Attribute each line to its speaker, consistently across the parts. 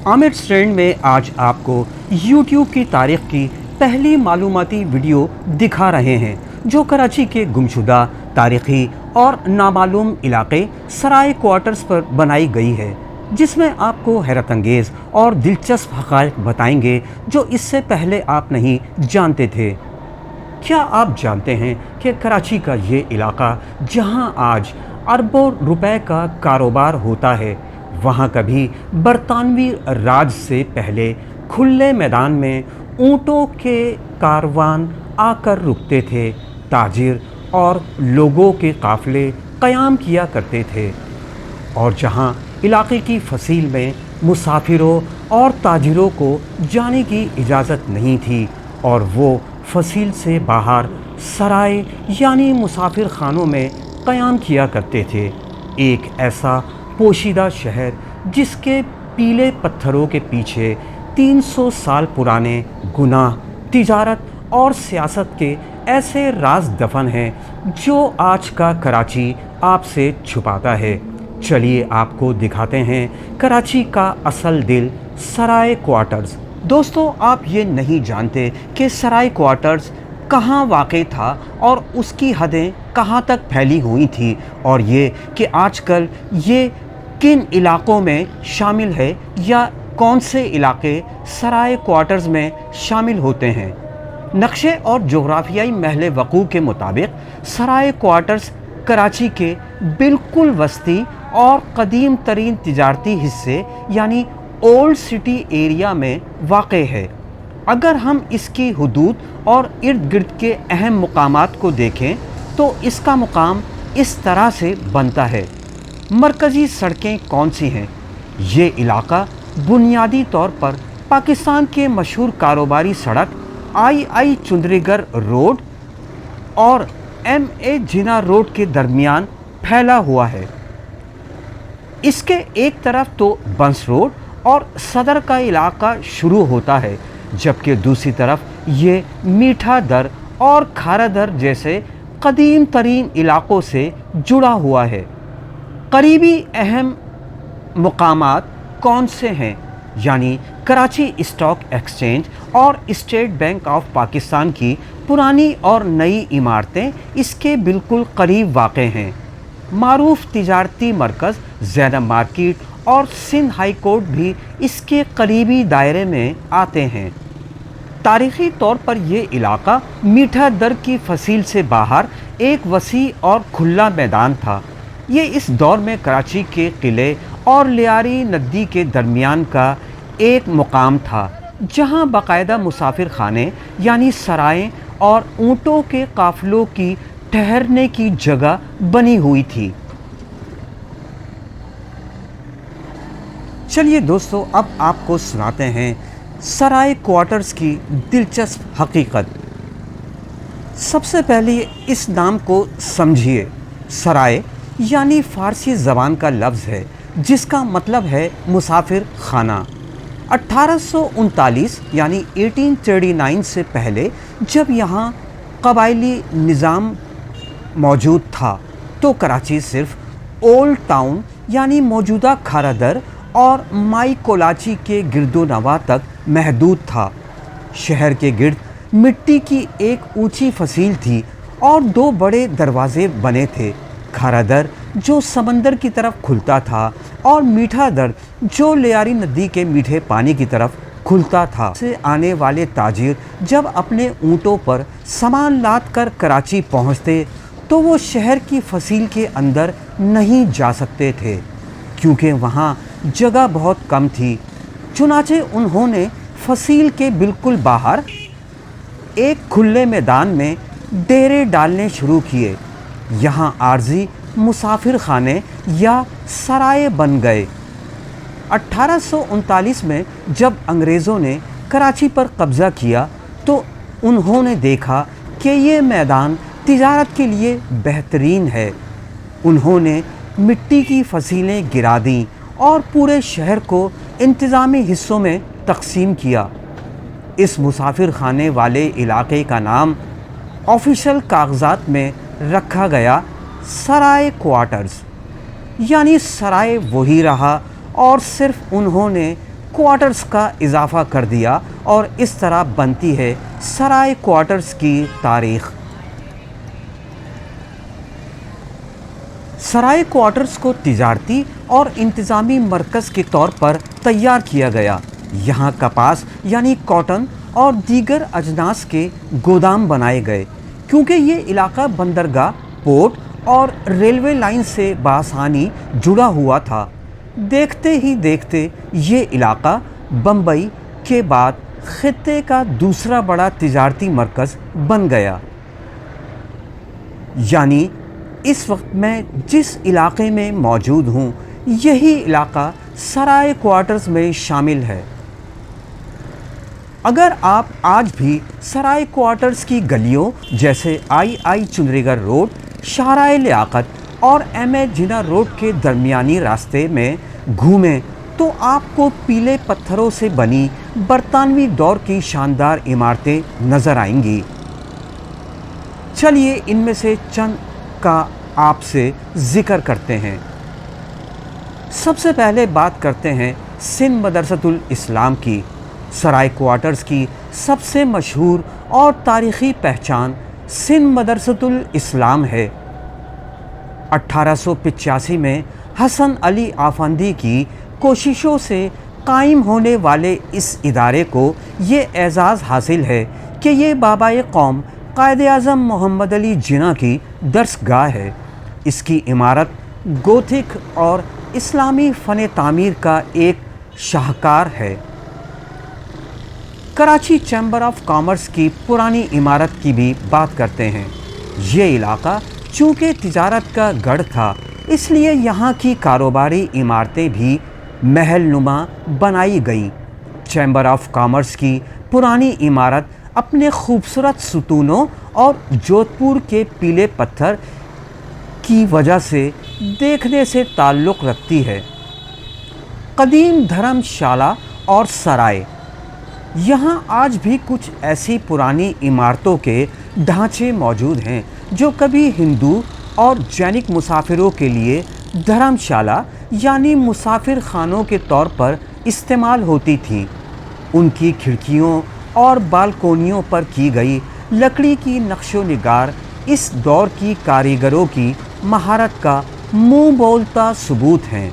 Speaker 1: Aamir strand में आज आपको YouTube की तारीख की पहली मालूमाती वीडियो दिखा रहे हैं जो कराची के गुमशुदा तारीखी और नामालूम इलाके सराय क्वार्टर्स पर बनाई गई है, जिसमें आपको हैरत अंगेज़ और दिलचस्प हक़ाइक़ बताएंगे जो इससे पहले आप नहीं जानते थे। क्या आप जानते हैं कि कराची का ये इलाका जहां आज अरबों रुपए का कारोबार होता है, वहां कभी बरतानवी राज से पहले खुले मैदान में ऊँटों के कारवान आकर रुकते थे। ताजिर और लोगों के काफ़िले क़याम किया करते थे और जहां इलाके की फसील में मुसाफिरों और ताजिरों को जाने की इजाज़त नहीं थी और वो फसील से बाहर सराय यानी मुसाफिर खानों में क़याम किया करते थे। एक ऐसा पोशीदा शहर जिसके पीले पत्थरों के पीछे 300 साल पुराने गुनाह, तिजारत और सियासत के ऐसे राज दफन हैं जो आज का कराची आपसे छुपाता है। चलिए आपको दिखाते हैं कराची का असल दिल, सराय क्वार्टर्स। दोस्तों, आप ये नहीं जानते कि सराय क्वार्टर्स कहाँ वाक़ई था और उसकी हदें कहाँ तक फैली हुई थी, और ये कि आजकल ये किन इलाक़ों में शामिल है या कौन से इलाके सराय क्वार्टर्स में शामिल होते हैं। नक्शे और जोग्राफियाई महल वक़ू के मुताबिक सराय क्वार्टर्स कराची के बिल्कुल वस्ती और कदीम तरीन तिजारती हिस्से यानी ओल्ड सिटी एरिया में वाक़ई है। अगर हम इसकी हुदूद और इर्द गिर्द के अहम मकामात को देखें तो इसका मुकाम इस तरह से बनता है। मरकज़ी सड़कें कौन सी हैं? ये इलाका बुनियादी तौर पर पाकिस्तान के मशहूर कारोबारी सड़क आई चुंदरीगर रोड और MA जिना रोड के दरमियान फैला हुआ है। इसके एक तरफ तो बंस रोड और सदर का इलाका शुरू होता है, जबकि दूसरी तरफ ये मीठा दर और खारा दर जैसे कदीम तरीन इलाक़ों से जुड़ा हुआ है। करीबी अहम मकामात कौन से हैं? यानी कराची स्टॉक एक्सचेंज और स्टेट बैंक ऑफ पाकिस्तान की पुरानी और नई इमारतें इसके बिल्कुल करीब वाक़ हैं। मारूफ तिजारती मरकज़ ज़ैनब मार्केट और सिंध हाई कोर्ट भी इसके करीबी दायरे में आते हैं। तारीख़ी तौर पर यह इलाका मीठा दर की फसील से बाहर एक वसी और खुला मैदान था। ये इस दौर में कराची के किले और लियारी नदी के दरमियान का एक मुकाम था जहां बाकायदा मुसाफिर खाने यानी सराएं और ऊँटों के काफ़िलों की ठहरने की जगह बनी हुई थी। चलिए दोस्तों, अब आपको सुनाते हैं सराय क्वार्टर्स की दिलचस्प हकीकत। सबसे पहले इस नाम को समझिए। सराय यानी फ़ारसी ज़बान का लफ्ज़ है जिसका मतलब है मुसाफिर खाना। 1839 यानी 1839 से पहले जब यहाँ कबायली निज़ाम मौजूद था तो कराची सिर्फ ओल्ड टाउन यानी मौजूदा खारादर और माई कोलाची के गिरदो नवा तक महदूद था। शहर के गिर्द मिट्टी की एक ऊंची फसील थी और दो बड़े दरवाज़े बने थे, खारादर जो समंदर की तरफ खुलता था और मीठा दर जो लियारी नदी के मीठे पानी की तरफ खुलता था। से आने वाले ताजिर जब अपने ऊँटों पर सामान लाद कर कराची पहुँचते तो वो शहर की फसील के अंदर नहीं जा सकते थे क्योंकि वहाँ जगह बहुत कम थी। चुनाचे उन्होंने फसील के बिल्कुल बाहर एक खुले मैदान में डेरे डालने शुरू किए। यहाँ आर्जी मुसाफिर खाने या सराय बन गए। 1839 में जब अंग्रेज़ों ने कराची पर कब्ज़ा किया तो उन्होंने देखा कि ये मैदान तिजारत के लिए बेहतरीन है। उन्होंने मिट्टी की फसीलें गिरा दीं और पूरे शहर को इंतज़ामी हिस्सों में तकसीम किया। इस मुसाफिर खाने वाले इलाके का नाम ऑफिशियल कागज़ात में रखा गया सराय क्वार्टर्स। यानी सराय वही रहा और सिर्फ उन्होंने क्वार्टर्स का इजाफा कर दिया और इस तरह बनती है सराय क्वार्टर्स की तारीख। सराय क्वार्टर्स को तिजारती और इंतज़ामी मरकज़ के तौर पर तैयार किया गया। यहाँ कपास यानी कॉटन और दीगर अजनास के गोदाम बनाए गए। क्योंकि ये इलाका बंदरगाह, पोर्ट और रेलवे लाइन से बासानी जुड़ा हुआ था, देखते ही देखते ये इलाका बम्बई के बाद खित्ते का दूसरा बड़ा तिजारती मरकज़ बन गया। यानी इस वक्त मैं जिस इलाके में मौजूद हूँ, यही इलाका सराय क्वार्टर्स में शामिल है। अगर आप आज भी सराय क्वार्टर्स की गलियों जैसे आई चुंदरीगढ़ रोड, शाहराह लियाकत और एम.ए. जिना रोड के दरमियानी रास्ते में घूमें तो आपको पीले पत्थरों से बनी बरतानवी दौर की शानदार इमारतें नज़र आएंगी। चलिए इनमें से चंद का आपसे ज़िक्र करते हैं। सबसे पहले बात करते हैं सिंध मदरसतुल इस्लाम की। सराय क्वार्टर्स की सबसे मशहूर और तारीख़ी पहचान सिंध मदरसतुल इस्लाम है। 1885 में हसन अली आफंदी की कोशिशों से कायम होने वाले इस इदारे को ये एज़ाज़ हासिल है कि ये बाबाए कौम कायद-ए-आज़म मोहम्मद अली जिना की दर्सगाह है। इसकी इमारत गोथिक और इस्लामी फ़न तामीर का एक शाहकार है। कराची चैम्बर ऑफ कॉमर्स की पुरानी इमारत की भी बात करते हैं। ये इलाका चूँकि तिजारत का गढ़ था, इसलिए यहाँ की कारोबारी इमारतें भी महल नुमा बनाई गई। चैम्बर ऑफ कॉमर्स की पुरानी इमारत अपने खूबसूरत सुतूनों और जोधपुर के पीले पत्थर की वजह से देखने से ताल्लुक़ रखती है। कदीम धर्मशाला और सराय, यहाँ आज भी कुछ ऐसी पुरानी इमारतों के ढांचे मौजूद हैं जो कभी हिंदू और जैनिक मुसाफिरों के लिए धर्मशाला यानी मुसाफिर खानों के तौर पर इस्तेमाल होती थी। उनकी खिड़कियों और बालकोनियों पर की गई लकड़ी की नक्शो निगार इस दौर की कारीगरों की महारत का मुंह बोलता सबूत हैं।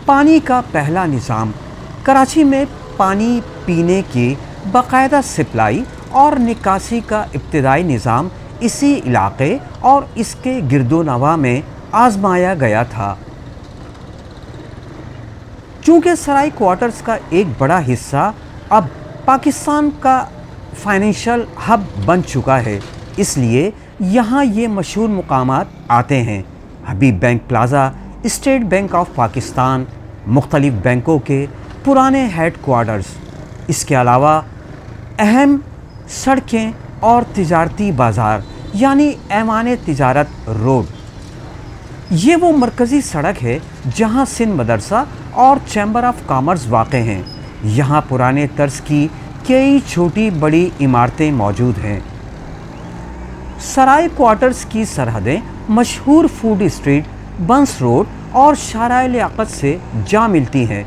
Speaker 1: पानी का पहला निज़ाम। कराची में पानी पीने की बाकायदा सप्लाई और निकासी का इब्तिदाई निज़ाम इसी इलाके और इसके गिरदोनवा में आजमाया गया था। चूँकि सराय क्वार्टर्स का एक बड़ा हिस्सा अब पाकिस्तान का फाइनेंशियल हब बन चुका है, इसलिए यहाँ ये मशहूर मुकामात आते हैं। Habib Bank Plaza, State Bank of Pakistan, मुख्तलिफ़ बैंकों के पुराने हेड क्वार्टर्स। इसके अलावा अहम सड़कें और तिजारती बाज़ार यानी ऐवान तिजारत रोड। ये वो मरकज़ी सड़क है जहाँ सिंध मदरसा और चैम्बर ऑफ कॉमर्स वाक़ हैं। यहाँ पुराने तर्ज की कई छोटी बड़ी इमारतें मौजूद हैं। सराय क्वार्टर्स की सरहदें मशहूर फूड स्ट्रीट, बंस रोड और शाहराह लियाकत से जा मिलती हैं,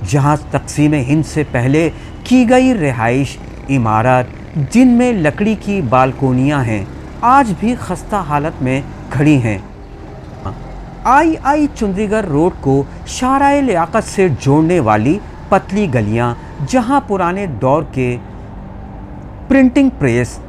Speaker 1: जहाँ तक़सीम हिंद से पहले की गई रिहाइश इमारत जिनमें लकड़ी की बालकोनियाँ हैं, आज भी खस्ता हालत में खड़ी हैं। आई चुंदरीगढ़ रोड को शाहराह लियाकत से जोड़ने वाली पतली गलियाँ, जहाँ पुराने दौर के प्रिंटिंग प्रेस,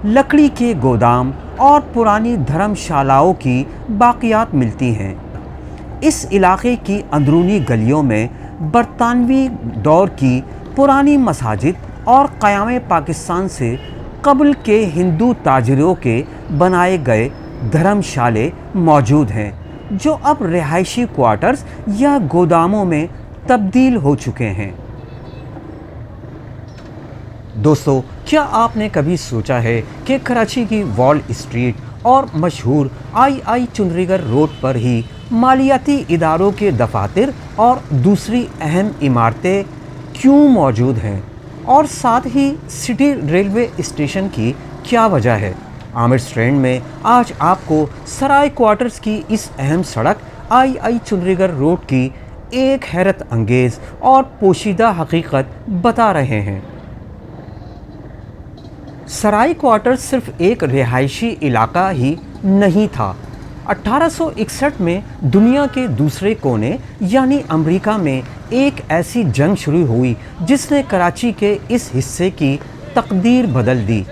Speaker 1: लकड़ी के गोदाम और पुरानी धर्मशालाओं की बाक़ियात मिलती हैं। इस इलाके की अंदरूनी गलियों में बरतानवी दौर की पुरानी मसाजिद और क़याम पाकिस्तान से कबल के हिंदू ताजरों के बनाए गए धर्मशाले मौजूद हैं, जो अब रिहायशी क्वार्टर्स या गोदामों में तब्दील हो चुके हैं। दोस्तों, क्या आपने कभी सोचा है कि कराची की वॉल स्ट्रीट और मशहूर आई चुंदरीगढ़ रोड पर ही मालियाती इदारों के दफातर और दूसरी अहम इमारतें क्यों मौजूद हैं, और साथ ही सिटी रेलवे स्टेशन की क्या वजह है? आमिर स्ट्रैंड में आज आपको सराय क्वार्टर्स की इस अहम सड़क आई चुंदरीगढ़ रोड की ایک حیرت انگیز اور پوشیدہ حقیقت بتا رہے ہیں۔ سرائے کوارٹرز صرف ایک رہائشی علاقہ ہی نہیں تھا۔ 1861 میں دنیا کے دوسرے کونے یعنی امریکہ میں ایک ایسی جنگ شروع ہوئی جس نے کراچی کے اس حصے کی تقدیر بدل دی۔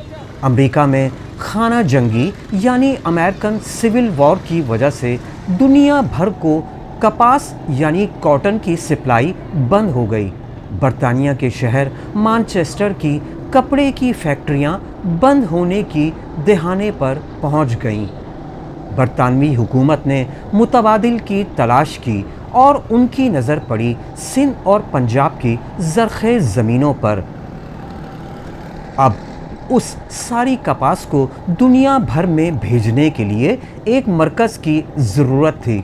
Speaker 1: امریکہ میں خانہ جنگی یعنی امریکن سول وار کی وجہ سے دنیا بھر کو کپاس یعنی کاٹن کی سپلائی بند ہو گئی۔ برطانیہ کے شہر مانچسٹر کی کپڑے کی فیکٹریاں بند ہونے کی دہانے پر پہنچ گئیں۔ برطانوی حکومت نے متبادل کی تلاش کی اور ان کی نظر پڑی سندھ اور پنجاب کی زرخیز زمینوں پر۔ اب اس ساری کپاس کو دنیا بھر میں بھیجنے کے لیے ایک مرکز کی ضرورت تھی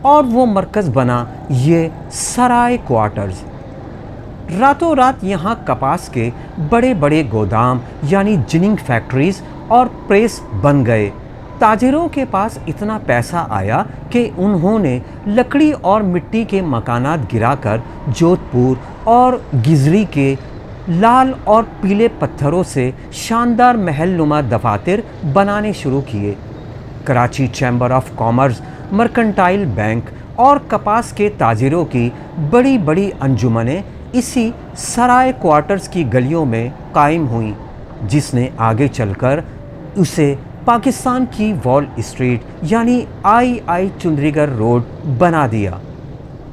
Speaker 1: اور وہ مرکز بنا یہ سرائے کوارٹرز۔ راتوں رات یہاں کپاس کے بڑے بڑے گودام یعنی جننگ فیکٹریز اور پریس بن گئے۔ تاجروں کے پاس اتنا پیسہ آیا کہ انہوں نے لکڑی اور مٹی کے مکانات گرا کر جودھ پور اور گزری کے لال اور پیلے پتھروں سے شاندار محل نما دفاتر بنانے شروع کیے۔ Karachi chamber of commerce, mercantile bank اور کپاس کے تاجروں کی بڑی بڑی انجمنیں اسی سرائے کوارٹرز کی گلیوں میں قائم ہوئیں، جس نے آگے چل کر اسے پاکستان کی وال اسٹریٹ یعنی آئی چندری گڑھ روڈ بنا دیا۔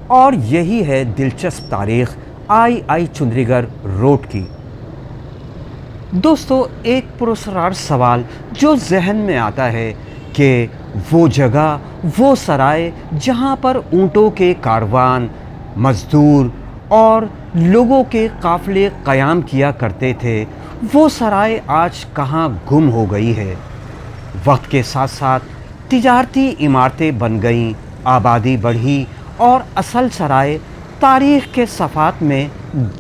Speaker 1: اور یہی ہے دلچسپ تاریخ آئی چندری گڑھ روڈ کی۔ دوستو، ایک پراسرار سوال جو ذہن میں آتا ہے کہ وہ جگہ، وہ سرائے جہاں پر اونٹوں کے کاروان، مزدور اور لوگوں کے قافلے قیام کیا کرتے تھے، وہ سرائے آج کہاں گم ہو گئی ہے؟ وقت کے ساتھ ساتھ تجارتی عمارتیں بن گئیں، آبادی بڑھی اور اصل سرائے تاریخ کے صفحات میں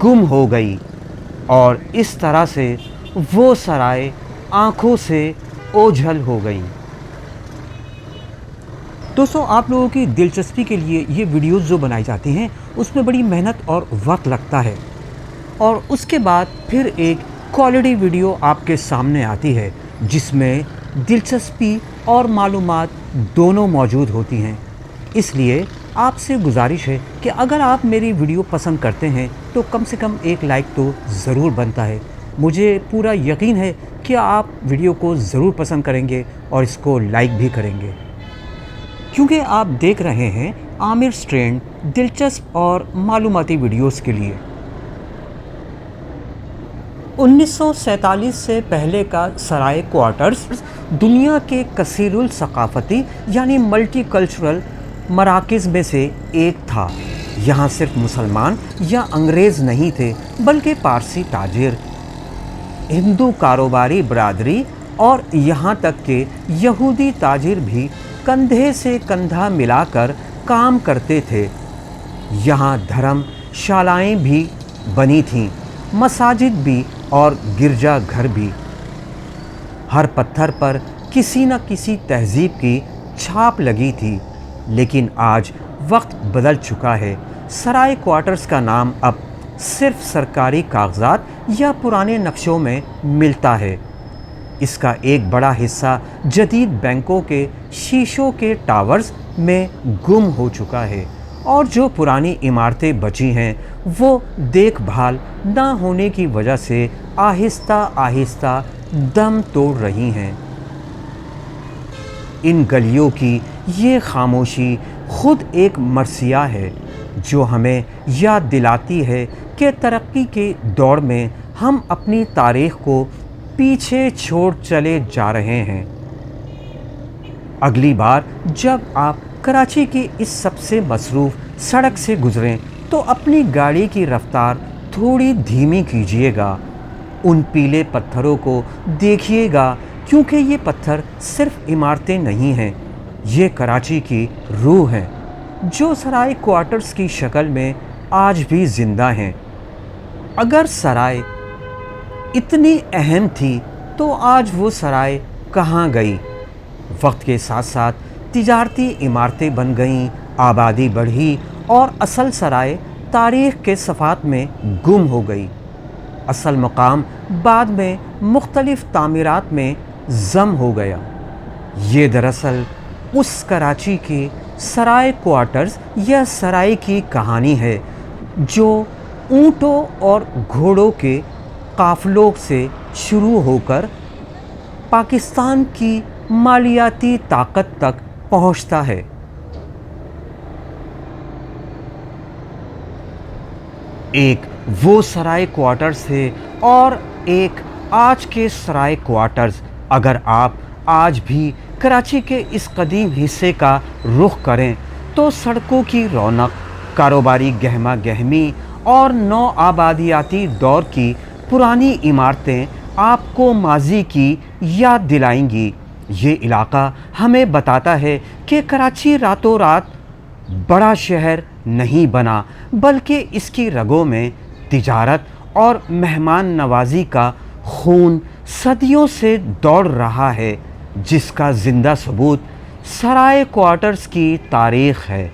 Speaker 1: گم ہو گئی، اور اس طرح سے وہ سرائے آنکھوں سے اوجھل ہو گئیں۔ دوستو، آپ لوگوں کی دلچسپی کے لیے یہ ویڈیوز جو بنائی جاتی ہیں اس میں بڑی محنت اور وقت لگتا ہے، اور اس کے بعد پھر ایک کوالٹی ویڈیو آپ کے سامنے آتی ہے جس میں دلچسپی اور معلومات دونوں موجود ہوتی ہیں۔ اس لیے آپ سے گزارش ہے کہ اگر آپ میری ویڈیو پسند کرتے ہیں تو کم سے کم ایک لائک تو ضرور بنتا ہے۔ مجھے پورا یقین ہے کہ آپ ویڈیو کو ضرور پسند کریں گے اور اس کو لائک بھی کریں گے، کیونکہ آپ دیکھ رہے ہیں عامر سٹرینڈ دلچسپ اور معلوماتی ویڈیوز کے لیے۔ 1947 سے پہلے کا سرائے کوارٹرز دنیا کے کثیر الثقافتی یعنی ملٹی کلچرل مراکز میں سے ایک تھا۔ یہاں صرف مسلمان یا انگریز نہیں تھے بلکہ پارسی تاجر، ہندو کاروباری برادری اور یہاں تک کہ یہودی تاجر بھی کندھے سے کندھا ملا کر کام کرتے تھے۔ یہاں دھرم شالائیں بھی بنی تھیں، مساجد بھی اور گرجا گھر بھی۔ ہر پتھر پر کسی نہ کسی تہذیب کی چھاپ لگی تھی، لیکن آج وقت بدل چکا ہے۔ سرائے کوارٹرز کا نام اب صرف سرکاری کاغذات یا پرانے نقشوں میں ملتا ہے۔ اس کا ایک بڑا حصہ جدید بینکوں کے شیشوں کے ٹاورز میں گم ہو چکا ہے، اور جو پرانی عمارتیں بچی ہیں وہ دیکھ بھال نہ ہونے کی وجہ سے آہستہ آہستہ دم توڑ رہی ہیں۔ ان گلیوں کی یہ خاموشی خود ایک مرثیہ ہے جو ہمیں یاد دلاتی ہے کہ ترقی کے دور میں ہم اپنی تاریخ کو پیچھے چھوڑ چلے جا رہے ہیں۔ اگلی بار جب آپ کراچی کی اس سب سے مصروف سڑک سے گزریں تو اپنی گاڑی کی رفتار تھوڑی دھیمی کیجیے گا۔ ان پیلے پتھروں کو دیکھیے گا، کیونکہ یہ پتھر صرف عمارتیں نہیں ہیں، یہ کراچی کی روح ہیں جو سرائے کوارٹرز کی شکل میں آج بھی زندہ ہیں۔ اگر سرائے اتنی اہم تھی تو آج وہ سرائے کہاں گئی؟ وقت کے ساتھ ساتھ تجارتی عمارتیں بن گئیں، آبادی بڑھی اور اصل سرائے تاریخ کے صفحات میں گم ہو گئی۔ اصل مقام بعد میں مختلف تعمیرات میں ضم ہو گیا۔ یہ دراصل اس کراچی کے سرائے کوارٹرز یا سرائے کی کہانی ہے جو اونٹوں اور گھوڑوں کے قافلوں سے شروع ہو کر پاکستان کی مالیاتی طاقت تک پہنچتا ہے۔ ایک وہ سرائے کوارٹرز ہے اور ایک آج کے سرائے کوارٹرز۔ اگر آپ آج بھی کراچی کے اس قدیم حصے کا رخ کریں تو سڑکوں کی رونق، کاروباری گہما گہمی اور نو آبادیاتی دور کی پرانی عمارتیں آپ کو ماضی کی یاد دلائیں گی۔ یہ علاقہ ہمیں بتاتا ہے کہ کراچی راتوں رات بڑا شہر نہیں بنا، بلکہ اس کی رگوں میں تجارت اور مہمان نوازی کا خون صدیوں سے دوڑ رہا ہے، جس کا زندہ ثبوت سرائے کوارٹرز کی تاریخ ہے۔